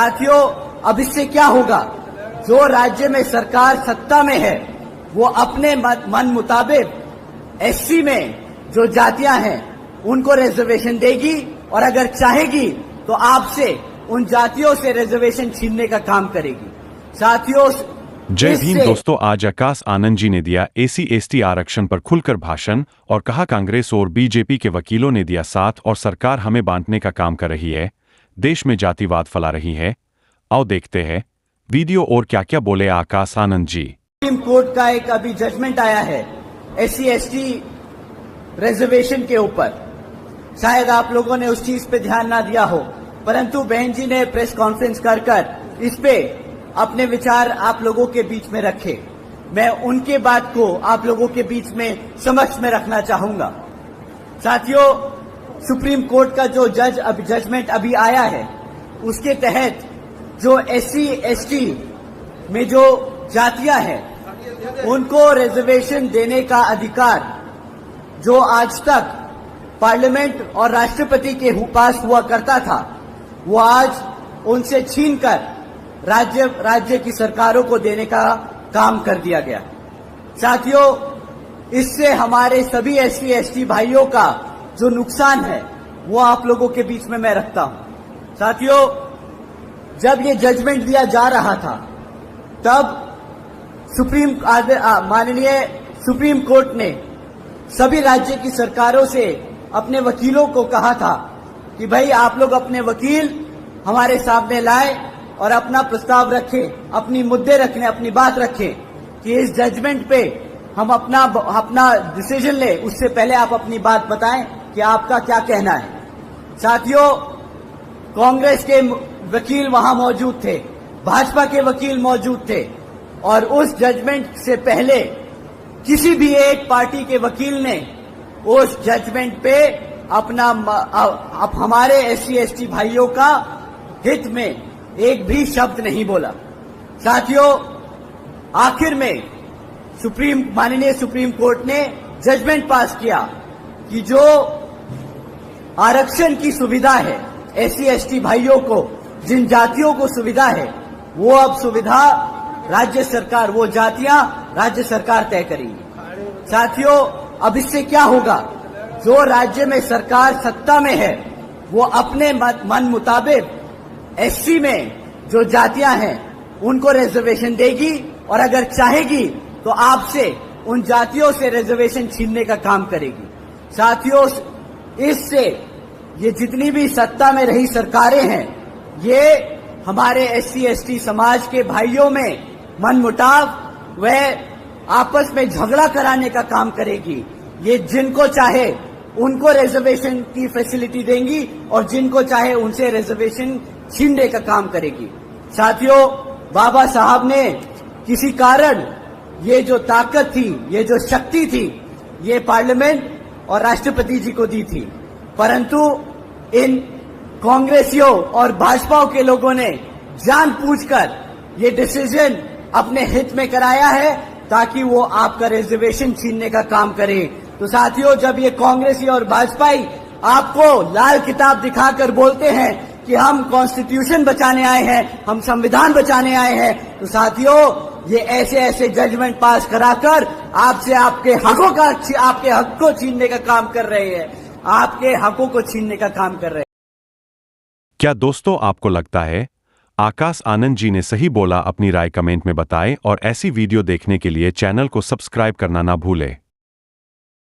साथियों, अब इससे क्या होगा? जो राज्य में सरकार सत्ता में है वो अपने मन मुताबिक एससी में जो जातियां हैं उनको रिजर्वेशन देगी और अगर चाहेगी तो आपसे उन जातियों से रिजर्वेशन छीनने का काम करेगी। साथियों, जय भीम दोस्तों, आज आकाश आनंद जी ने दिया एसी/एसटी आरक्षण पर खुलकर भाषण और कहा कांग्रेस और बीजेपी के वकीलों ने दिया साथ और सरकार हमें बांटने का काम कर रही है, देश में जातिवाद फैला रही है। आओ देखते हैं वीडियो और क्या क्या बोले आकाश आनंद जी। सुप्रीम कोर्ट का एक अभी जजमेंट आया है एससी/एसटी रिजर्वेशन के ऊपर। शायद आप लोगों ने उस चीज पे ध्यान ना दिया हो, परंतु बहन जी ने प्रेस कॉन्फ्रेंस कर इस पे अपने विचार आप लोगों के बीच में रखे। मैं उनके बात को आप लोगों के बीच में समक्ष में रखना चाहूंगा। साथियों, सुप्रीम कोर्ट का जो जजमेंट अभी आया है उसके तहत जो एससी/एसटी में जो जातियां हैं उनको रिजर्वेशन देने का अधिकार जो आज तक पार्लियामेंट और राष्ट्रपति के पास हुआ करता था वो आज उनसे छीनकर राज्य की सरकारों को देने का काम कर दिया गया। साथियों, इससे हमारे सभी एससी/एसटी भाइयों का जो नुकसान है वो आप लोगों के बीच में मैं रखता हूं। साथियों, जब ये जजमेंट दिया जा रहा था तब माननीय सुप्रीम कोर्ट ने सभी राज्य की सरकारों से अपने वकीलों को कहा था कि भाई आप लोग अपने वकील हमारे सामने लाए और अपना प्रस्ताव रखें, अपनी मुद्दे रखें, अपनी बात रखें कि इस जजमेंट पे हम अपना डिसीजन ले। उससे पहले आप अपनी बात बताएं कि आपका क्या कहना है। साथियों, कांग्रेस के वकील वहां मौजूद थे, भाजपा के वकील मौजूद थे और उस जजमेंट से पहले किसी भी एक पार्टी के वकील ने उस जजमेंट पे हमारे एससी/एसटी भाइयों का हित में एक भी शब्द नहीं बोला। साथियों, आखिर में माननीय सुप्रीम कोर्ट ने जजमेंट पास किया कि जो आरक्षण की सुविधा है एससी/एसटी भाइयों को, जिन जातियों को सुविधा है वो अब सुविधा राज्य सरकार, वो जातियां राज्य सरकार तय करेगी। साथियों, अब इससे क्या होगा? जो राज्य में सरकार सत्ता में है वो अपने मन मुताबिक एससी में जो जातियां हैं उनको रिजर्वेशन देगी और अगर चाहेगी तो आपसे उन जातियों से रिजर्वेशन छीनने का काम करेगी। साथियों, इससे ये जितनी भी सत्ता में रही सरकारें हैं ये हमारे एससी/एसटी समाज के भाइयों में मनमुटाव व आपस में झगड़ा कराने का काम करेगी। ये जिनको चाहे उनको रिजर्वेशन की फैसिलिटी देंगी और जिनको चाहे उनसे रिजर्वेशन छीनने का काम करेगी। साथियों, बाबा साहब ने किसी कारण ये जो ताकत थी, ये जो शक्ति थी, ये पार्लियामेंट और राष्ट्रपति जी को दी थी, परंतु इन कांग्रेसियों और भाजपा के लोगों ने जानबूझकर ये डिसीजन अपने हित में कराया है ताकि वो आपका रिजर्वेशन छीनने का काम करे। तो साथियों, जब ये कांग्रेसी और भाजपाई आपको लाल किताब दिखाकर बोलते हैं कि हम कॉन्स्टिट्यूशन बचाने आए हैं, हम संविधान बचाने आए हैं, तो साथियों ये ऐसे जजमेंट पास कराकर आपसे आपके हक को छीनने का काम कर रहे हैं, आपके हकों को छीनने का काम कर रहे हैं। क्या दोस्तों आपको लगता है आकाश आनंद जी ने सही बोला? अपनी राय कमेंट में बताएं और ऐसी वीडियो देखने के लिए चैनल को सब्सक्राइब करना ना भूलें।